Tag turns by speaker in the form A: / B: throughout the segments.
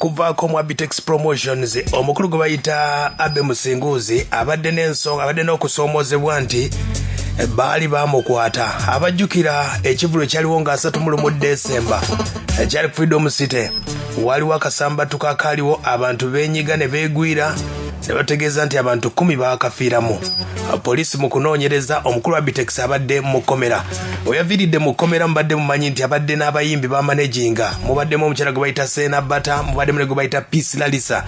A: okuvaako mu Abitex Promotions omukulu gwe bayita Abe Musinguzi abadde n'ensonga abadde n'okusoomozebwa nti baali bamukwata abajjukira ekivulo ekyaliwo nga 31 Desemba ekyali ku Freedom City waliwo akasambatu kaakaaliwo abantu beenyiga ne beegwira ne bategeeza nti abantu 10 baakafiiramu. Poliisi mu kunoonyereza omukulu wa Abitex abadde mu kkomera. Oyaviiridde mu kkomera mubadde mumanyi nti abadde n'abayimbi bamanaginga mubaddemu omukyala gwe bayita Serene bata mubaddemu ne gwe bayita Peace Lalisa.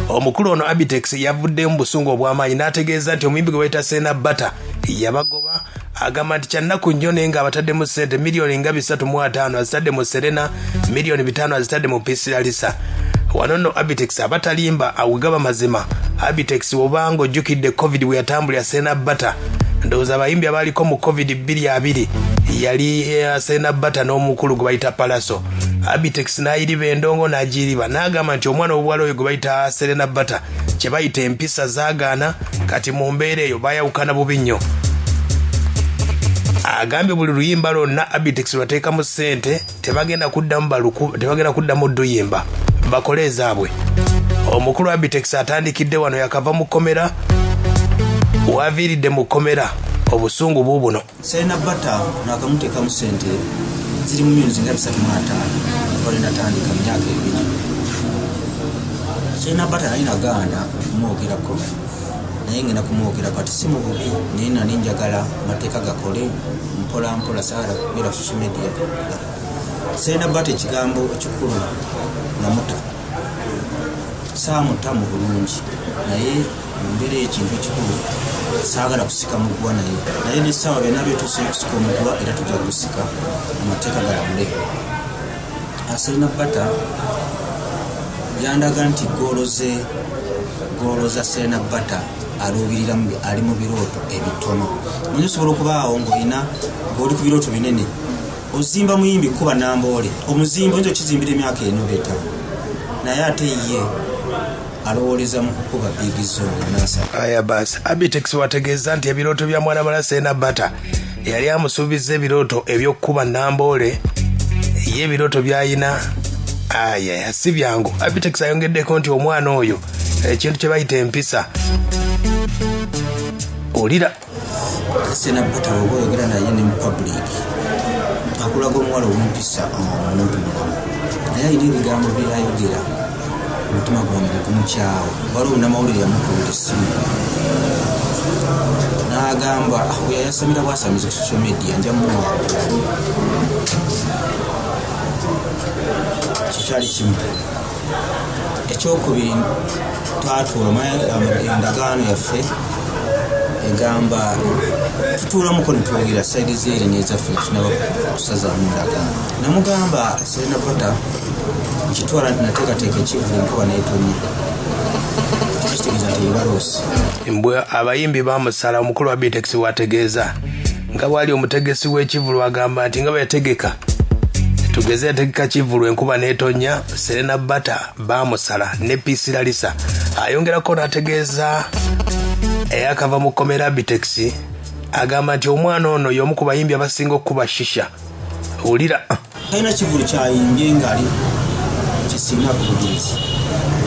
A: Omukulu ono Abitex yavudde mu busungu obw'amaanyi n'ategeeza nti omuyimbi gwe bayita Serene bata yabagoba agamba nti kyannaku nnyo naye nga abataddemu ssente miliyoni nga 3.5 azitadde mu Serena miliyoni 5 azitadde mu Peace Lalisa. Wano nno Abitex abatalimba awugaba mazima. Abitex obanga ojjukidde COVID bwe yatambulira Serene bata ndowooza abayimbi abaaliko mu COVID 22 yali Serene bata n'omukulu gwe bayita Palaso. Abitex n'ayiriba endongo n'agiriba n'agamba nti omwana w'obuwala oyo gwe bayita Serene bata kye bayita empisa zaagaana kati mu mbeera eyo bayawukana bubi nnyo. Agambye buli luyimba lwonna Abitex lwateekamu ssente tebagenda kuddamu dduyimba bakole ezaabwe. Omukulu wa Abitex atandikidde wano yakava mu kkomera waviiridde mu kkomera obusungu buubuno.
B: Serene bata n'akamuteekamu ssente ziri mu milioni nga 3.5 bali natandika mu myaka 2. Serene bata nalina gaana kumwogerako naye ngenda kumwogera kati si mu bubi naye nali njagala amateeka gakole mpola mpola saala kubeera social media. Serene bata ekigambo ekikulu namuta saamutta mu bulungi naye mu mbeera y'ekintu ekikulu saagala kusika muguwa naye n'essaawa byonna byetuuse kusika omuguwa era tujja kusika amateeka galamule. Serene bata yandaga nti goolo za Serene bata aluubirira ali mu birooto ebitono. Naye osobola okubaawo ng'oli ku birooto binene ozimba muyimbi kuba namboole omuzimba oyinza okizimbira emyaka 4 5 naye ate ye alowooleza mu kukuba big zone nasa.
A: Aya basi Abitex wategeeza nti ebirooto bya mwana bala Serene bata yali amusuubiza ebirooto eby'okukuba namboole ye ebirooto by'ayina aya si byangu. Abitex ayongeddeko nti omwana oyo ekintu kye bayita empisa olira
B: Serene bata oba oyogera naye ne mu public akulaga omuwala ow'empisa omuntu naye ayina ebigambo byayogera omutima gwange gumukyawa. Waliwo namawulire yamukubira essimu n'agamba we yayasamira bwasamiza social media nja muwa kikyali kimu. Ekyokubiri twatuula endagaano yaffe egamba tutuulamuko ne twogera sayidi zeeri n'ezaffe tunaba kusazaamu endagaano. Namugamba Serene bata nkitwala nti nateekateeka ekivulo enkuba n'etonnya kitegeeza nti yebaloosi.
A: Mbwe abayimbi bamusala omukulu wa Abitex wategeeza nga bwali omutegesi w'ekivulo agamba nti nga bwe yategeka tugeze yategeka kivulo enkuba n'etonnya Serene bata bamusala ne Peace Lalisa. Ayongerako n'ategeeza eyakava mu kkomera Abitex agamba nti omwana ono y'omu ku bayimbi abasinga okuba shisha. Olira
B: talina kivulo kyayimbye ngali kisiina ku bugirizi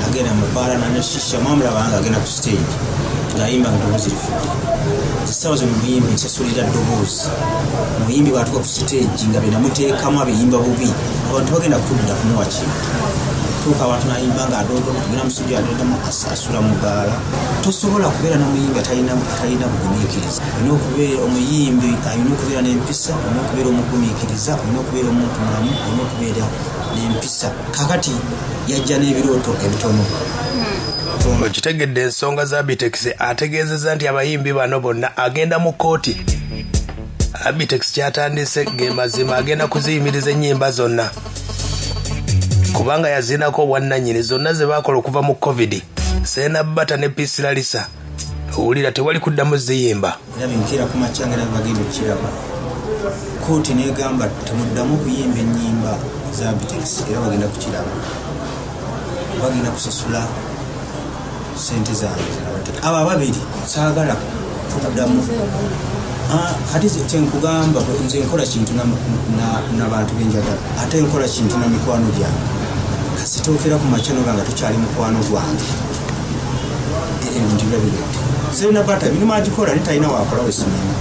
B: agenda mu bbaala naneshisha mwamulabanga agenda ku stage ng'ayimba nga ddoboozi lifudde. Essaawa zino muyimbi nsasulira ddoboozi muyimbi bw'atuuka ku stage nga benamuteekamu abiyimba bubi abantu bagenda kudda kumuwa kintu tuuka abantu nayimba nga adoodomu tugenda musujja adoodomu asasula mu bbaala. Tosobola kubeera n'omuyimbi atalina bugumiikiriza. Olina okubeera omuyimbi alina okubeera n'empisa olina okubeera omugumiikiriza olina okubeera omuntu mulamu olina okubeera n'empisa. Kakati yajja n'ebirooto ebitono.
A: Okitegedde ensonga za Abitex ategeezezza nti abayimbi bano bonna agenda mu kkooti. Abitex kyatandise ge mazima agenda kuziyimiriza ennyimba zonna kubanga yazinako obwannannyini zonna ze baakola okuva mu COVID. Serene bata ne Peace Lalisa owulira tewali kuddamu ziyimba.
B: Era binkiira ku makya nga bagenda okukiraba kkooti n'egamba temuddamu kuyimba ennyimba za Abitex era bagenda kukiraba bagenda kusasula ssente zange. Abo ababiri saagala kuddamu kati kyenkugamba nze nkola kintu n'abantu benjagala ate nkola kintu na mikwano gyange kasi zitokera ku machano nga tukyali mukwano gwange ebintu byabigedde Serene bata bino magikola nitayina wakola wesimenya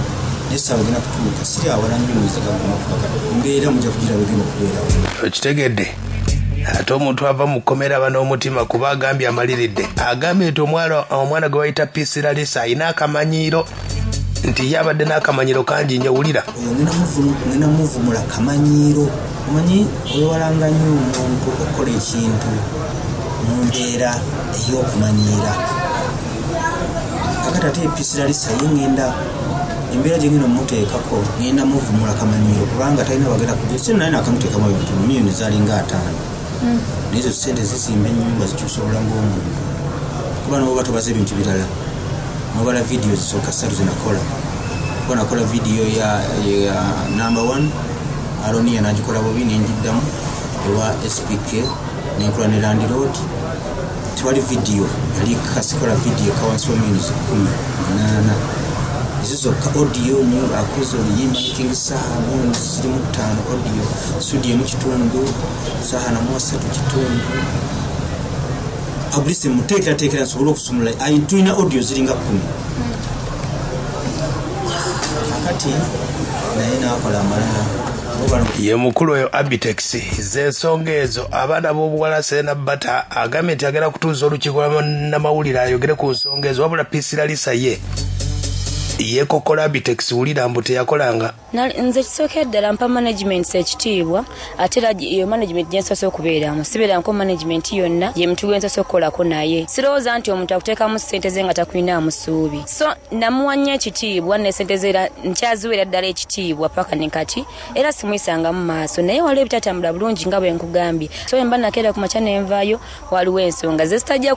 B: nessa bagenda kutuuka siri awala nnyo mwezi gamumakubaga mbeera mujja kugira bigenda okubeera
A: kitegedde ate omuntu ava mu kkomera aba n'omutima kuba agambye amaliridde agambye nti omwana gwe bayita Peace Lalisa alina akamanyiiro nti yabadde n'akamanyiiro kangi nnyo wulira
B: nina muvumula kamanyiiro omanyi wewalanga nnyo omuntu okukola ekintu mu mbeera ey'okumanyiira kakati ate Peace Lalisa ye ngenda embeera gye ngenda omuteekako ngenda muvumula kamanyiiro kubanga talina bagenda kujja naye nakamuteekamu ebintu miliyoni zalinga 5 nezo sente zizimba ennyumba zikyusa obulamu bw'omuntu kuba noba tobaza ebintu birala nobala vidiyo zisooka 3 zenakola kuba nakola vidiyo ya number 1 Aroniya nagikola bubi nenjiddamu ewa SPK nenkola ne Land Road tewali vidiyo yali kasikola vidiyo kawansi wa minutes 18 izo zokka audio nyo akoze oluyimba king saha mu 5 audio studio mu kitundu saha na mu 3 kitundu publicity muteekera nsobola okusumula ayituna audio ziringa 10 akati naye nakola amalala
A: ye mukulu oyo Abitex z'ensonga ezo abaana b'obuwala Serene bata agambye nti agenda kutuuza olukiiko n'amawulire ayogere ku nsonga ezo wabula Peace Lalisa ye kokola Abitex wulira mbu teyakolanga
C: nze kisooka ddala mpa management ekitiibwa ate era iyo management gyensoose okubeeramu sibeeranko management yonna ye muntu gwensoose okukolako naye sirowooza nti omuntu akuteekamu ssente ze nga takulinaamu ssuubi so namuwanya ekitiibwa ne ssente ze era nkyaziweera ddala ekitiibwa paka ne kati era simuyisanga mu maaso naye waliwo ebitatambula bulungi nga bwe nkugambye so emba nakeera ku makya nenvaayo waliwo ensonga ze zitajja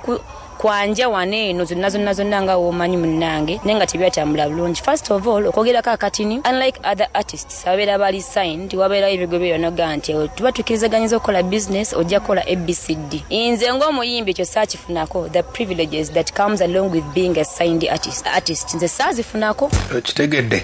C: kwanja waneeno zonna nga womanyi munnange naye nga tebyatambula bulungi first of all okwogerako akatini unlike other artists ababeera bali signed wabeerawo ebigobererwa noga nti tuba tukkirizaganyiza okukola business ojja kukola ABCD nze ng'omuyimbi ekyo saakifunako the privileges that comes along with being a signed artist nze saazifunako
A: kitegedde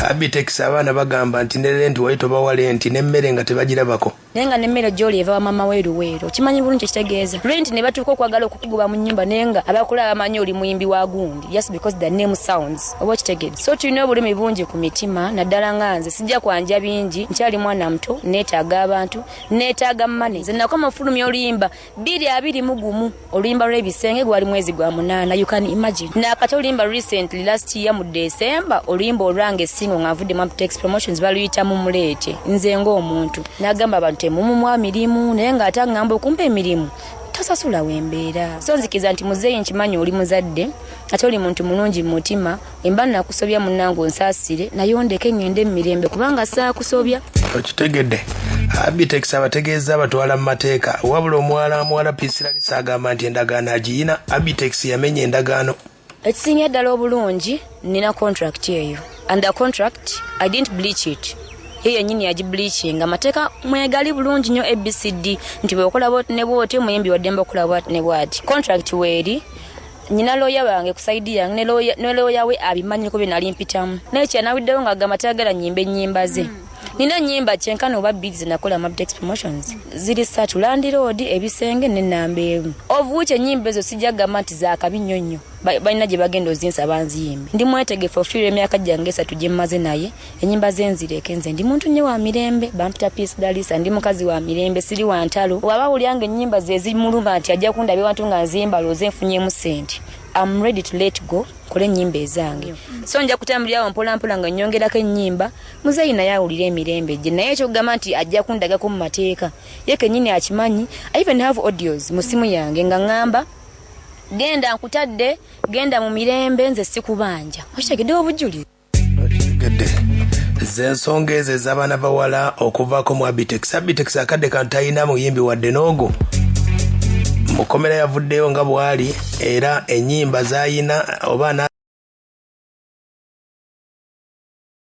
A: Abitex abaana bagamba nti ne rent wali tobawale nti n'emmere nga tebagirabako
C: naye nga n'emmere gy'oli eva wamama weeruweero kimanyi bulungi kitegeeza rent ne batuuka okwagala okukugoba mu nnyumba naye nga abakulaba bamanyi oli muyimbi wa gundi just because the name sounds oba kitegeeza so tulina obulumi bungi ku mitima naddala nga nze sijja kwanja bingi nkyali mwana muto neetaaga abantu neetaaga mane nze nakoma ofulumya oluyimba 221 oluyimba lw'ebisenge gwali mwezi gwa 8 you can imagine nakati oluyimba recently last year mu December oluyimba olwange singo ngavudde mu Abitex promotions baluyita mu muleete nze ng'omuntu nagamba abantu temumumwa mirimu naye nga ate ngamba okumpa emirimu tasasula wembeera so nzikiza nti muzeeyi nkimanyi oli muzadde ate oli muntu mulungi mu mutima emba nakusobya munnange onsaasire nayondeke ngende mu mirembe kubanga saakusobya
A: okitegedde Abitex abategeeza batwala mu mateeka wabula omuwala Peace Lalisa agamba nti endagaano agiyina Abitex yamenya endagaano
C: ekisinga ddala obulungi nina contract eyo under contract I didn't bleach it yeye nyini yagibleaching amateeka mwegali bulungi nnyo ABCD nti bwekola bwoti ne bwoti muyimbi wademba okola bwati ne bwati contract weeri nyina lawyer wange kusaidi yange ne lawyer we abimanyi ko binali mpitamu naye kyanawiddewo nga gamatagala nyimbe nyimba ze nina nyimba kyenkano oba bids nakola mu Abitex promotions ziri 3 Land Road ebisenge ne nambeemu ovuuche nyimba ezo sijagamba nti za kabinyonnyo balina gye bagenda ozinsa banziyimbe ndi mwetegefu ofiirwa emyaka gyange 3 gye mmaze naye enyimba zenzireke nze ndi muntu nnyo wa mirembe bampita Peace Lalisa ndi mukazi wa mirembe siri wa ntalo waba ulyanga ennyimba ze zimuluma nti ajja kundabye wantu nga nzimba loze nfunyemu sente I'm ready to let go kole nyimba ezange so nja kutambulira mpola nga nyongerako ennyimba muzeeyi naye awulira emirembe gye naye kyogamba nti ajja kundagako mu mateeka ye kennyini akimanyi I even have audios mu simu yange nga ngamba genda nkutadde genda mu mirembe nze sikubanja okitegedde obujulizi
A: z'ensonga ezo ez'abaana bawala okuvaako mu Abitex akadde kano talina muyimbi wadde n'ogo mukomera yavuddeyo nga bwali era ennyimba zayina oba